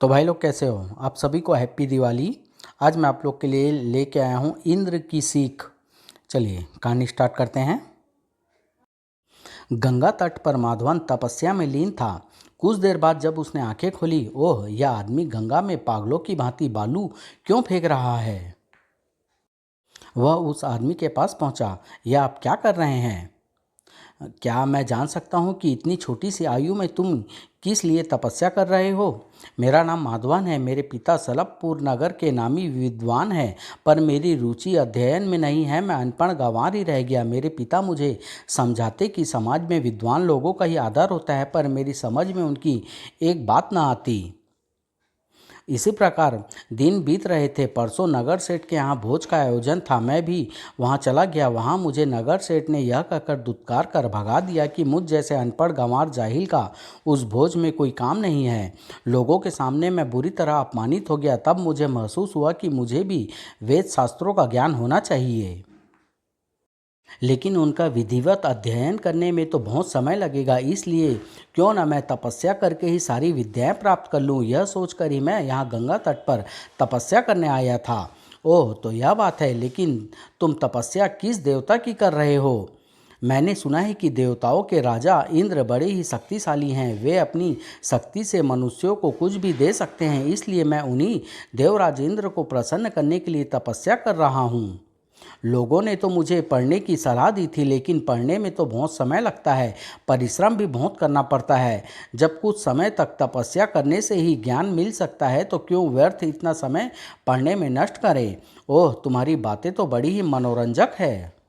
तो भाई लोग कैसे हो। आप सभी को हैप्पी दिवाली। आज मैं आप लोग के लिए लेके आया हूँ इंद्र की सीख। चलिए कहानी स्टार्ट करते हैं। गंगा तट पर माधवन तपस्या में लीन था। कुछ देर बाद जब उसने आंखें खोली, ओह, यह आदमी गंगा में पागलों की भांति बालू क्यों फेंक रहा है। वह उस आदमी के पास पहुंचा। यह आप क्या कर रहे हैं? क्या मैं जान सकता हूँ कि इतनी छोटी सी आयु में तुम किस लिए तपस्या कर रहे हो? मेरा नाम माधवन है। मेरे पिता सलभपुर नगर के नामी विद्वान हैं, पर मेरी रुचि अध्ययन में नहीं है। मैं अनपढ़ गंवार ही रह गया। मेरे पिता मुझे समझाते कि समाज में विद्वान लोगों का ही आदर होता है, पर मेरी समझ में उनकी एक बात ना आती। इसी प्रकार दिन बीत रहे थे। परसों नगर सेठ के यहाँ भोज का आयोजन था। मैं भी वहाँ चला गया। वहाँ मुझे नगर सेठ ने यह कहकर दुत्कार कर भगा दिया कि मुझ जैसे अनपढ़ गंवार जाहिल का उस भोज में कोई काम नहीं है। लोगों के सामने मैं बुरी तरह अपमानित हो गया। तब मुझे महसूस हुआ कि मुझे भी वेद शास्त्रों का ज्ञान होना चाहिए, लेकिन उनका विधिवत अध्ययन करने में तो बहुत समय लगेगा। इसलिए क्यों न मैं तपस्या करके ही सारी विद्याएं प्राप्त कर लूं। यह सोचकर ही मैं यहाँ गंगा तट पर तपस्या करने आया था। ओह, तो यह बात है। लेकिन तुम तपस्या किस देवता की कर रहे हो? मैंने सुना है कि देवताओं के राजा इंद्र बड़े ही शक्तिशाली हैं। वे अपनी शक्ति से मनुष्यों को कुछ भी दे सकते हैं। इसलिए मैं उन्हीं देवराज इंद्र को प्रसन्न करने के लिए तपस्या कर रहा हूँ। लोगों ने तो मुझे पढ़ने की सलाह दी थी, लेकिन पढ़ने में तो बहुत समय लगता है, परिश्रम भी बहुत करना पड़ता है। जब कुछ समय तक तपस्या करने से ही ज्ञान मिल सकता है, तो क्यों व्यर्थ इतना समय पढ़ने में नष्ट करें। ओह, तुम्हारी बातें तो बड़ी ही मनोरंजक है।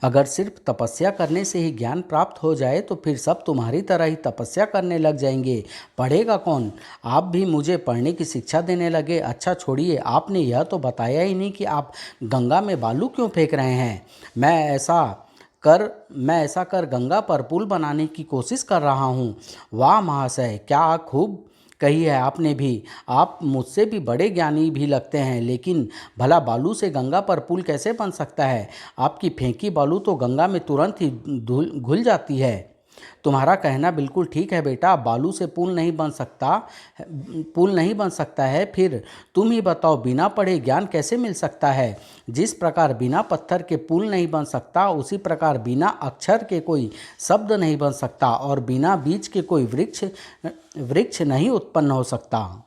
अगर सिर्फ तपस्या करने से ही ज्ञान प्राप्त हो जाए तो फिर सब तुम्हारी तरह ही तपस्या करने लग जाएंगे। पढ़ेगा कौन? आप भी मुझे पढ़ने की शिक्षा देने लगे। अच्छा छोड़िए, आपने यह तो बताया ही नहीं कि आप गंगा में बालू क्यों फेंक रहे हैं। मैं ऐसा कर गंगा पर पुल बनाने की कोशिश कर रहा हूँ। वाह महाशय, क्या खूब कही है आपने भी। आप मुझसे भी बड़े ज्ञानी भी लगते हैं, लेकिन भला बालू से गंगा पर पुल कैसे बन सकता है? आपकी फेंकी बालू तो गंगा में तुरंत ही धुल घुल जाती है। तुम्हारा कहना बिल्कुल ठीक है बेटा, बालू से पुल नहीं बन सकता है। फिर तुम ही बताओ, बिना पढ़े ज्ञान कैसे मिल सकता है? जिस प्रकार बिना पत्थर के पुल नहीं बन सकता, उसी प्रकार बिना अक्षर के कोई शब्द नहीं बन सकता, और बिना बीज के कोई वृक्ष वृक्ष नहीं उत्पन्न हो सकता।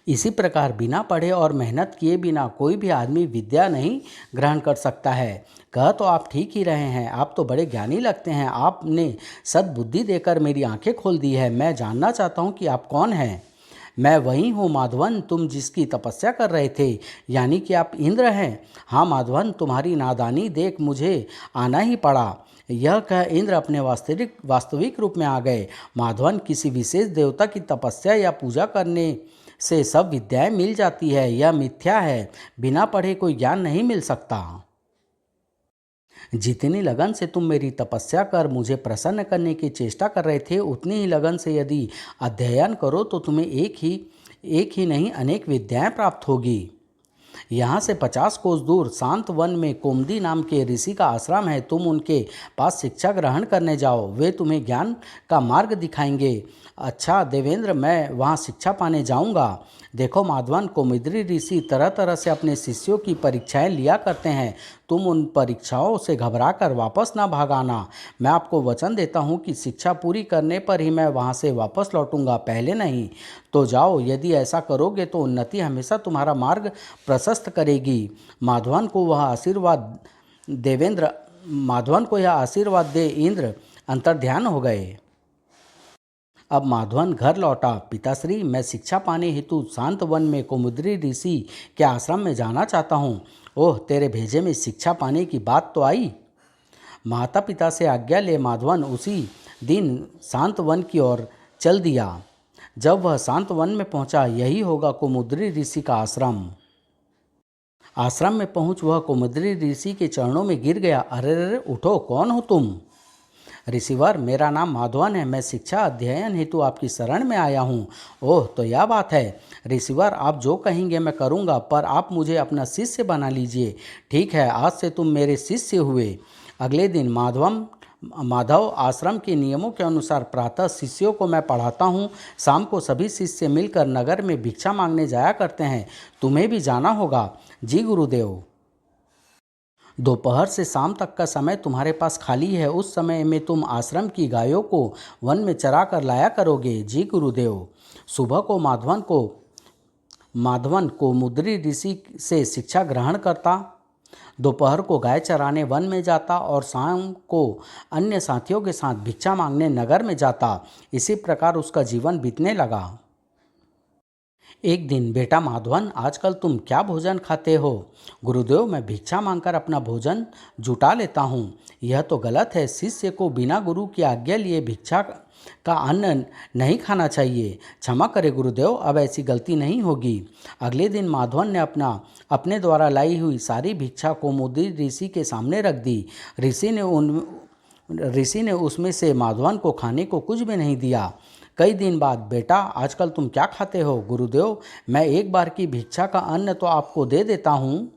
इसी प्रकार बिना पढ़े और मेहनत किए बिना कोई भी आदमी विद्या नहीं ग्रहण कर सकता है। कह तो आप ठीक ही रहे हैं। आप तो बड़े ज्ञानी लगते हैं। आपने सद्बुद्धि देकर मेरी आंखें खोल दी है। मैं जानना चाहता हूँ कि आप कौन हैं। मैं वही हूँ माधवन, तुम जिसकी तपस्या कर रहे थे। यानी कि आप इंद्र हैं। हाँ माधवन, तुम्हारी नादानी देख मुझे आना ही पड़ा। यह कह इंद्र अपने वास्तविक रूप में आ गए। माधवन, किसी विशेष देवता की तपस्या या पूजा करने से सब विद्याएं मिल जाती है, यह मिथ्या है। बिना पढ़े कोई ज्ञान नहीं मिल सकता। जितनी लगन से तुम मेरी तपस्या कर मुझे प्रसन्न करने की चेष्टा कर रहे थे, उतनी ही लगन से यदि अध्ययन करो तो तुम्हें एक ही नहीं अनेक विद्याएं प्राप्त होगी। यहाँ से 50 कोस दूर शांत वन में कुमुदी नाम के ऋषि का आश्रम है। तुम उनके पास शिक्षा ग्रहण करने जाओ, वे तुम्हें ज्ञान का मार्ग दिखाएंगे। अच्छा देवेंद्र, मैं वहाँ शिक्षा पाने जाऊँगा। देखो माधवन, कुमुदी ऋषि तरह तरह से अपने शिष्यों की परीक्षाएं लिया करते हैं। तुम उन परीक्षाओं से घबरा कर वापस ना भागाना। मैं आपको वचन देता हूँ कि शिक्षा पूरी करने पर ही मैं वहाँ से वापस लौटूंगा, पहले नहीं। तो जाओ, यदि ऐसा करोगे तो उन्नति हमेशा तुम्हारा मार्ग प्रशस्त करेगी। देवेंद्र माधवन को यह आशीर्वाद दे इंद्र अंतर्ध्यान हो गए। अब माधवन घर लौटा। पिताश्री, मैं शिक्षा पाने हेतु शांत वन में कुमुदी ऋषि के आश्रम में जाना चाहता हूँ। ओह, तेरे भेजे में शिक्षा पाने की बात तो आई। माता पिता से आज्ञा ले माधवन उसी दिन शांत वन की ओर चल दिया। जब वह शांत वन में पहुंचा, यही होगा कुमुदी ऋषि का आश्रम। आश्रम में पहुंच वह कुमुदी ऋषि के चरणों में गिर गया। अरे रे, उठो, कौन हो तुम? ऋषिवर, मेरा नाम माधवन है। मैं शिक्षा अध्ययन हेतु आपकी शरण में आया हूँ। ओह, तो यह बात है। ऋषिवर, आप जो कहेंगे मैं करूँगा, पर आप मुझे अपना शिष्य बना लीजिए। ठीक है, आज से तुम मेरे शिष्य हुए। अगले दिन माधव, आश्रम के नियमों के अनुसार प्रातः शिष्यों को मैं पढ़ाता हूँ, शाम को सभी शिष्य मिलकर नगर में भिक्षा मांगने जाया करते हैं। तुम्हें भी जाना होगा। जी गुरुदेव। दोपहर से शाम तक का समय तुम्हारे पास खाली है, उस समय में तुम आश्रम की गायों को वन में चरा कर लाया करोगे। जी गुरुदेव। सुबह को माधवन को मुद्री ऋषि से शिक्षा ग्रहण करता, दोपहर को गाय चराने वन में जाता और शाम को अन्य साथियों के साथ भिक्षा मांगने नगर में जाता। इसी प्रकार उसका जीवन बीतने लगा। एक दिन, बेटा माधवन, आजकल तुम क्या भोजन खाते हो? गुरुदेव, मैं भिक्षा मांगकर अपना भोजन जुटा लेता हूँ। यह तो गलत है। शिष्य को बिना गुरु की आज्ञा लिए भिक्षा का अन्न नहीं खाना चाहिए। क्षमा करें गुरुदेव, अब ऐसी गलती नहीं होगी। अगले दिन माधवन ने अपने द्वारा लाई हुई सारी भिक्षा को मुद्री ऋषि के सामने रख दी। ऋषि ने उसमें से माधवन को खाने को कुछ भी नहीं दिया। कई दिन बाद, बेटा, आजकल तुम क्या खाते हो? गुरुदेव, मैं एक बार की भिक्षा का अन्न तो आपको दे देता हूँ,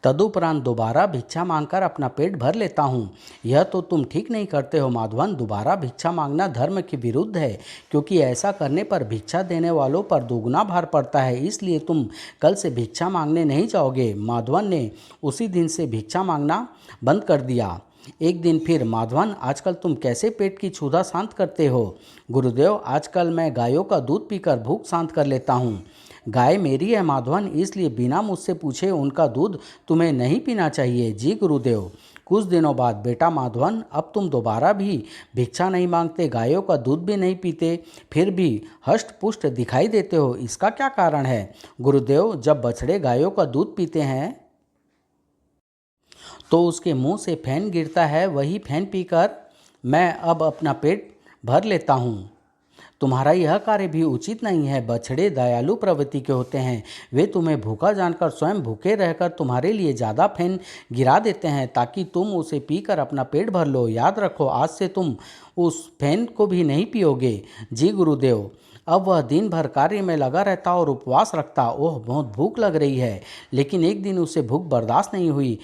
तदुपरांत दोबारा भिक्षा मांगकर अपना पेट भर लेता हूँ। यह तो तुम ठीक नहीं करते हो माधवन। दोबारा भिक्षा मांगना धर्म के विरुद्ध है, क्योंकि ऐसा करने पर भिक्षा देने वालों पर दोगुना भार पड़ता है। इसलिए तुम कल से भिक्षा मांगने नहीं जाओगे। माधवन ने उसी दिन से भिक्षा मांगना बंद कर दिया। एक दिन फिर, माधवन, आजकल तुम कैसे पेट की क्षुधा शांत करते हो? गुरुदेव, आजकल मैं गायों का दूध पीकर भूख शांत कर लेता हूँ। गाय मेरी है माधवन, इसलिए बिना मुझसे पूछे उनका दूध तुम्हें नहीं पीना चाहिए। जी गुरुदेव। कुछ दिनों बाद, बेटा माधवन, अब तुम दोबारा भी भिक्षा नहीं मांगते, गायों का दूध भी नहीं पीते, फिर भी हष्ट पुष्ट दिखाई देते हो। इसका क्या कारण है? गुरुदेव, जब बछड़े गायों का दूध पीते हैं तो उसके मुंह से फैन गिरता है, वही फैन पीकर मैं अब अपना पेट भर लेता हूँ। तुम्हारा यह कार्य भी उचित नहीं है। बछड़े दयालु प्रवृत्ति के होते हैं। वे तुम्हें भूखा जानकर स्वयं भूखे रहकर तुम्हारे लिए ज़्यादा फैन गिरा देते हैं ताकि तुम उसे पीकर अपना पेट भर लो। याद रखो, आज से तुम उस फैन को भी नहीं पियोगे। जी गुरुदेव। अब वह दिन भर कार्य में लगा रहता और उपवास रखता। ओह, बहुत भूख लग रही है। लेकिन एक दिन उसे भूख बर्दाश्त नहीं हुई।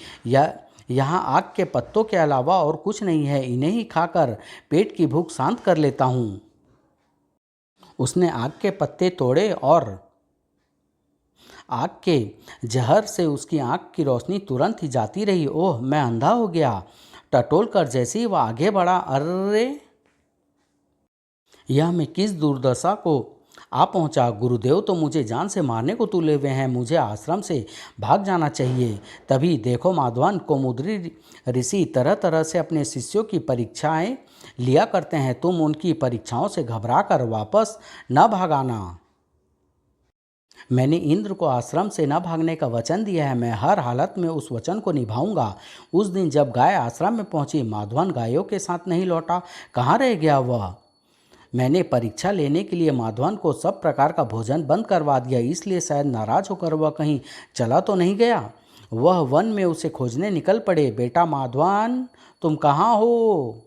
यहाँ आग के पत्तों के अलावा और कुछ नहीं है, इन्हें ही खाकर पेट की भूख शांत कर लेता हूँ। उसने आग के पत्ते तोड़े और आग के जहर से उसकी आँख की रोशनी तुरंत ही जाती रही। ओह, मैं अंधा हो गया। टटोल कर जैसे ही वह आगे बढ़ा, अरे, यह मैं किस दुर्दशा को आ पहुंचा। गुरुदेव तो मुझे जान से मारने को तुले हुए हैं। मुझे आश्रम से भाग जाना चाहिए। तभी देखो माधवन, कौमुदी ऋषि तरह तरह से अपने शिष्यों की परीक्षाएं लिया करते हैं। तुम उनकी परीक्षाओं से घबरा कर वापस न भागाना। मैंने इंद्र को आश्रम से न भागने का वचन दिया है। मैं हर हालत में उस वचन को निभाऊंगा। उस दिन जब गाय आश्रम में पहुंची, माधवन गायों के साथ नहीं लौटा। कहाँ रह गया वह? मैंने परीक्षा लेने के लिए माधवन को सब प्रकार का भोजन बंद करवा दिया, इसलिए शायद नाराज होकर वह कहीं चला तो नहीं गया। वह वन में उसे खोजने निकल पड़े। बेटा माधवन, तुम कहाँ हो?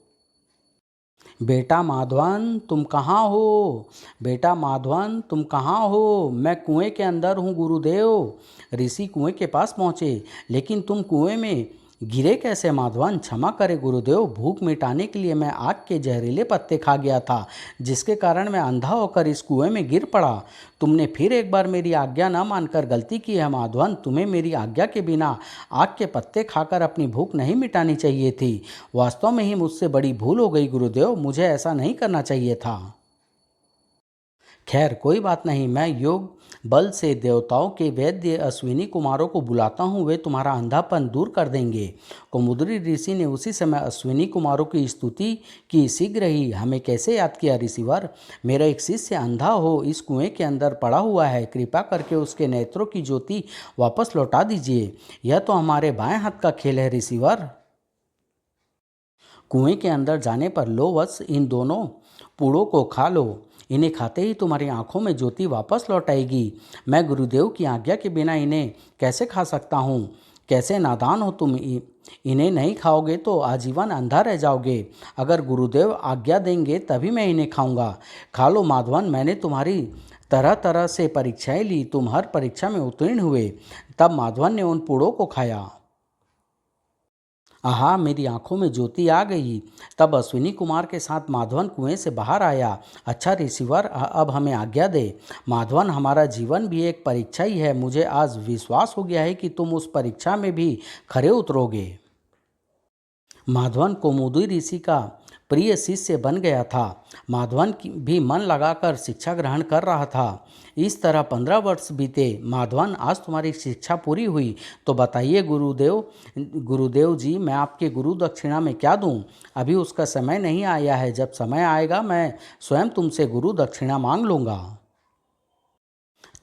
बेटा माधवन, तुम कहाँ हो? बेटा माधवन, तुम कहाँ हो? मैं कुएं के अंदर हूँ गुरुदेव। ऋषि कुएं के पास पहुँचे। लेकिन तुम कुएं में गिरे कैसे माधवन? क्षमा करें गुरुदेव, भूख मिटाने के लिए मैं आग के जहरीले पत्ते खा गया था, जिसके कारण मैं अंधा होकर इस कुएं में गिर पड़ा। तुमने फिर एक बार मेरी आज्ञा न मानकर गलती की है माधवन। तुम्हें मेरी आज्ञा के बिना आग के पत्ते खाकर अपनी भूख नहीं मिटानी चाहिए थी। वास्तव में ही मुझसे बड़ी भूल हो गई गुरुदेव, मुझे ऐसा नहीं करना चाहिए था। खैर, कोई बात नहीं। मैं योग बल से देवताओं के वैद्य अश्विनी कुमारों को बुलाता हूँ, वे तुम्हारा अंधापन दूर कर देंगे। कौमुदी ऋषि ने उसी समय अश्विनी कुमारों की स्तुति की। शीघ्र ही हमें कैसे याद किया ऋषिवर? मेरा एक शिष्य अंधा हो इस कुएं के अंदर पड़ा हुआ है, कृपा करके उसके नेत्रों की ज्योति वापस लौटा दीजिए। यह तो हमारे बाएं हाथ का खेल है ऋषिवर। कुएं के अंदर जाने पर लो वत्स, इन दोनों पूड़ों को खा लो। इन्हें खाते ही तुम्हारी आंखों में ज्योति वापस लौट आएगी। मैं गुरुदेव की आज्ञा के बिना इन्हें कैसे खा सकता हूँ? कैसे नादान हो तुम! इन्हें नहीं खाओगे तो आजीवन अंधा रह जाओगे। अगर गुरुदेव आज्ञा देंगे तभी मैं इन्हें खाऊंगा। खा लो माधवन, मैंने तुम्हारी तरह तरह से परीक्षाएं ली, तुम हर परीक्षा में उत्तीर्ण हुए। तब माधवन ने उन पूड़ों को खाया। आहा, मेरी आंखों में ज्योति आ गई। तब अश्विनी कुमार के साथ माधवन कुएं से बाहर आया। अच्छा ऋषिवर, अब हमें आज्ञा दे। माधवन, हमारा जीवन भी एक परीक्षा ही है। मुझे आज विश्वास हो गया है कि तुम उस परीक्षा में भी खरे उतरोगे। माधवन कौमुदी ऋषि का प्रिय शिष्य बन गया था। माधवन भी मन लगाकर शिक्षा ग्रहण कर रहा था। इस तरह 15 वर्ष बीते। माधवन, आज तुम्हारी शिक्षा पूरी हुई, तो बताइए गुरुदेव। गुरुदेव जी, मैं आपके गुरु दक्षिणा में क्या दूं? अभी उसका समय नहीं आया है। जब समय आएगा मैं स्वयं तुमसे गुरु दक्षिणा मांग लूँगा।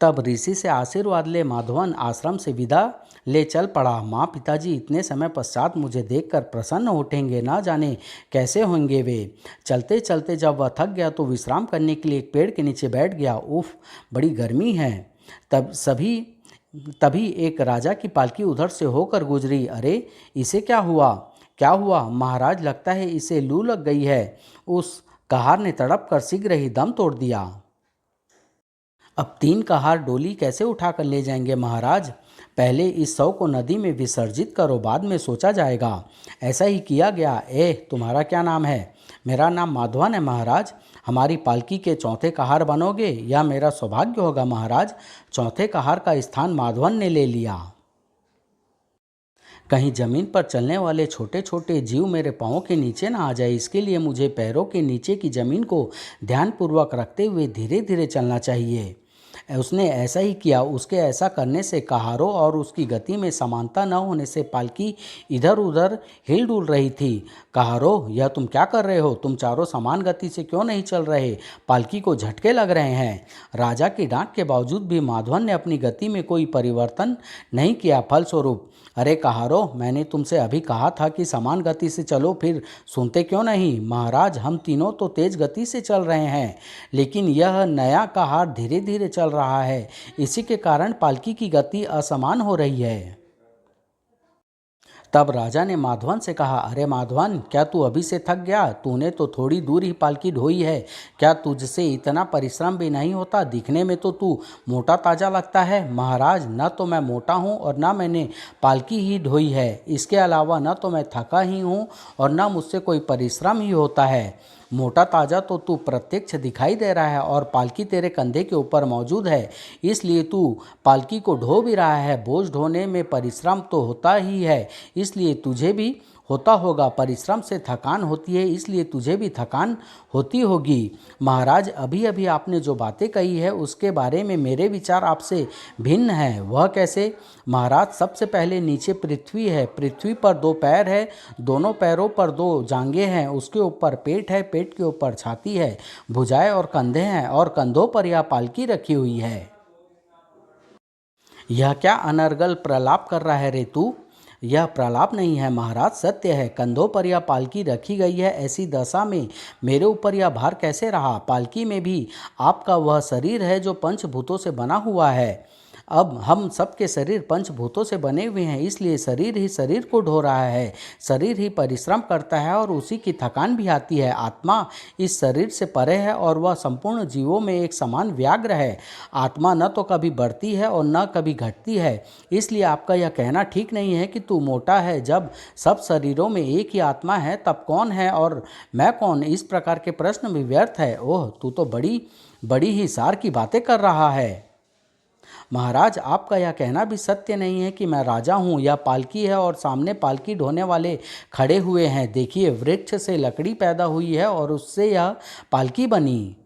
तब ऋषि से आशीर्वाद ले माधवन आश्रम से विदा ले चल पड़ा। माँ पिताजी इतने समय पश्चात मुझे देखकर प्रसन्न उठेंगे, ना जाने कैसे होंगे वे। चलते चलते जब वह थक गया तो विश्राम करने के लिए एक पेड़ के नीचे बैठ गया। उफ, बड़ी गर्मी है। तभी एक राजा की पालकी उधर से होकर गुजरी। अरे, इसे क्या हुआ? क्या हुआ महाराज? लगता है इसे लू लग गई है। उस कहार ने तड़प कर शीघ्र ही दम तोड़ दिया। अब 3 कहार डोली कैसे उठाकर ले जाएंगे महाराज? पहले इस शव को नदी में विसर्जित करो, बाद में सोचा जाएगा। ऐसा ही किया गया। तुम्हारा क्या नाम है? मेरा नाम माधवन है महाराज। हमारी पालकी के चौथे कहार बनोगे? यह मेरा सौभाग्य होगा महाराज। चौथे कहार का स्थान माधवन ने ले लिया। कहीं जमीन पर चलने वाले छोटे छोटे जीव मेरे पाँव के नीचे ना आ जाए, इसके लिए मुझे पैरों के नीचे की जमीन को ध्यानपूर्वक रखते हुए धीरे धीरे चलना चाहिए। उसने ऐसा ही किया। उसके ऐसा करने से कहारों और उसकी गति में समानता न होने से पालकी इधर उधर हिल डुल रही थी। कहारों, यह तुम क्या कर रहे हो? तुम चारों समान गति से क्यों नहीं चल रहे? पालकी को झटके लग रहे हैं। राजा की डांट के बावजूद भी माधवन ने अपनी गति में कोई परिवर्तन नहीं किया। फलस्वरूप, अरे कहारों, मैंने तुमसे अभी कहा था कि समान गति से चलो, फिर सुनते क्यों नहीं? महाराज, हम तीनों तो तेज गति से चल रहे हैं, लेकिन यह नया कहार धीरे धीरे चल रहा है। इसी के कारण पालकी की गति असमान हो रही है। तब राजा ने माधवन से कहा, अरे माधवन, क्या तू अभी से थक गया? तूने तो थोड़ी दूर ही पालकी ढोई है। क्या तुझसे इतना परिश्रम भी नहीं होता? दिखने में तो तू मोटा ताजा लगता है। महाराज, न तो मैं मोटा हूँ और न मैंने पालकी ही ढोई है। इसके अलावा न तो मैं थका ही हूँ और न मुझसे कोई परिश्रम ही होता है। मोटा ताजा तो तू प्रत्यक्ष दिखाई दे रहा है और पालकी तेरे कंधे के ऊपर मौजूद है, इसलिए तू पालकी को ढो भी रहा है। बोझ ढोने में परिश्रम तो होता ही है, इसलिए तुझे भी होता होगा। परिश्रम से थकान होती है, इसलिए तुझे भी थकान होती होगी। महाराज, अभी अभी आपने जो बातें कही है उसके बारे में मेरे विचार आपसे भिन्न हैं। वह कैसे? महाराज, सबसे पहले नीचे पृथ्वी है। पृथ्वी पर 2 पैर है, दोनों पैरों पर 2 जांघें हैं। उसके ऊपर पेट है, पेट के ऊपर छाती है, भुजाएं और कंधे हैं और कंधों पर यह पालकी रखी हुई है। यह क्या अनर्गल प्रलाप कर रहा है रे तू? यह प्रलाप नहीं है महाराज, सत्य है। कंधों पर यह पालकी रखी गई है। ऐसी दशा में मेरे ऊपर यह भार कैसे रहा? पालकी में भी आपका वह शरीर है जो पंचभूतों से बना हुआ है। अब हम सबके शरीर पंचभूतों से बने हुए हैं, इसलिए शरीर ही शरीर को ढो रहा है। शरीर ही परिश्रम करता है और उसी की थकान भी आती है। आत्मा इस शरीर से परे है और वह संपूर्ण जीवों में एक समान व्याग्र है। आत्मा न तो कभी बढ़ती है और न कभी घटती है। इसलिए आपका यह कहना ठीक नहीं है कि तू मोटा है। जब सब शरीरों में एक ही आत्मा है तब कौन है और मैं कौन? इस प्रकार के प्रश्न भी व्यर्थ है। ओह, तू तो बड़ी बड़ी ही सार की बातें कर रहा है। महाराज, आपका यह कहना भी सत्य नहीं है कि मैं राजा हूँ। यह पालकी है और सामने पालकी ढोने वाले खड़े हुए हैं। देखिए, वृक्ष से लकड़ी पैदा हुई है और उससे यह पालकी बनी।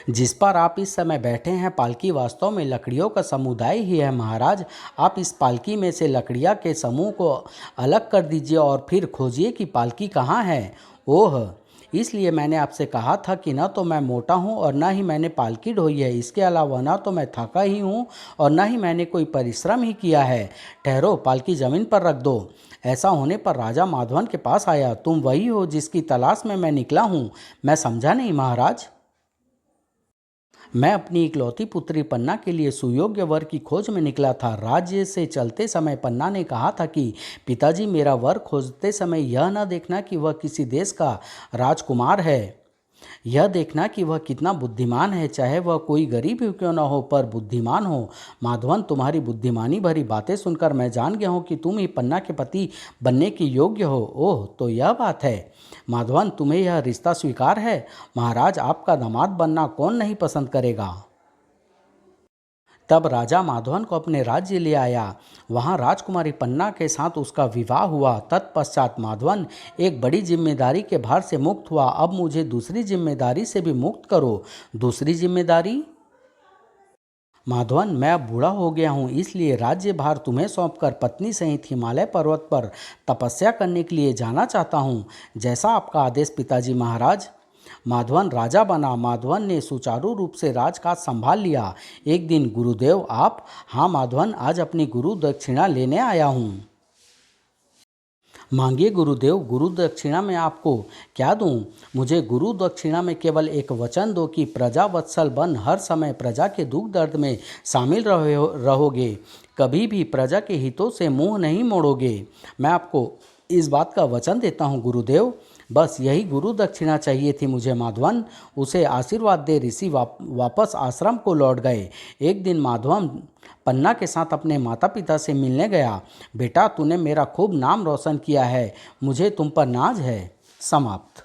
जिस पर आप इस समय बैठे हैं, पालकी वास्तव में लकड़ियों का समुदाय ही है। महाराज, आप इस पालकी में से लकड़ियाँ के समूह को अलग कर दीजिए और फिर खोजिए कि पालकी कहाँ है। ओह, इसलिए मैंने आपसे कहा था कि न तो मैं मोटा हूँ और न ही मैंने पालकी ढोई है। इसके अलावा न तो मैं थका ही हूँ और न ही मैंने कोई परिश्रम ही किया है। ठहरो, पालकी जमीन पर रख दो। ऐसा होने पर राजा माधवन के पास आया। तुम वही हो जिसकी तलाश में मैं निकला हूँ? मैं समझा नहीं महाराज। मैं अपनी इकलौती पुत्री पन्ना के लिए सुयोग्य वर की खोज में निकला था। राज्य से चलते समय पन्ना ने कहा था कि पिताजी, मेरा वर खोजते समय यह न देखना कि वह किसी देश का राजकुमार है यह देखना कि वह कितना बुद्धिमान है, चाहे वह कोई गरीब ही क्यों न हो पर बुद्धिमान हो। माधवन, तुम्हारी बुद्धिमानी भरी बातें सुनकर मैं जान गया हूँ कि तुम ही पन्ना के पति बनने के योग्य हो। ओह, तो यह बात है। माधवन, तुम्हें यह रिश्ता स्वीकार है? महाराज, आपका दामाद बनना कौन नहीं पसंद करेगा। तब राजा माधवन को अपने राज्य ले आया। वहाँ राजकुमारी पन्ना के साथ उसका विवाह हुआ। तत्पश्चात माधवन एक बड़ी जिम्मेदारी के भार से मुक्त हुआ। अब मुझे दूसरी जिम्मेदारी से भी मुक्त करो। दूसरी जिम्मेदारी? माधवन, मैं अब बूढ़ा हो गया हूँ, इसलिए राज्य भार तुम्हें सौंपकर पत्नी सहित हिमालय पर्वत पर तपस्या करने के लिए जाना चाहता हूँ। जैसा आपका आदेश पिताजी महाराज। माधवन राजा बना। माधवन ने सुचारू रूप से राजकाज संभाल लिया। एक दिन, गुरुदेव आप? हाँ माधवन, आज अपनी गुरु दक्षिणा लेने आया हूँ। मांगिए गुरुदेव, गुरु दक्षिणा में आपको क्या दूं? मुझे गुरु दक्षिणा में केवल एक वचन दो कि प्रजा वत्सल बन हर समय प्रजा के दुख दर्द में शामिल रहोगे, कभी भी प्रजा के हितों से मुंह नहीं मोड़ोगे। मैं आपको इस बात का वचन देता हूँ गुरुदेव। बस यही गुरु दक्षिणा चाहिए थी मुझे माधवन। उसे आशीर्वाद दे ऋषि वापस आश्रम को लौट गए। एक दिन माधवन पन्ना के साथ अपने माता पिता से मिलने गया। बेटा, तूने मेरा खूब नाम रोशन किया है, मुझे तुम पर नाज है। समाप्त।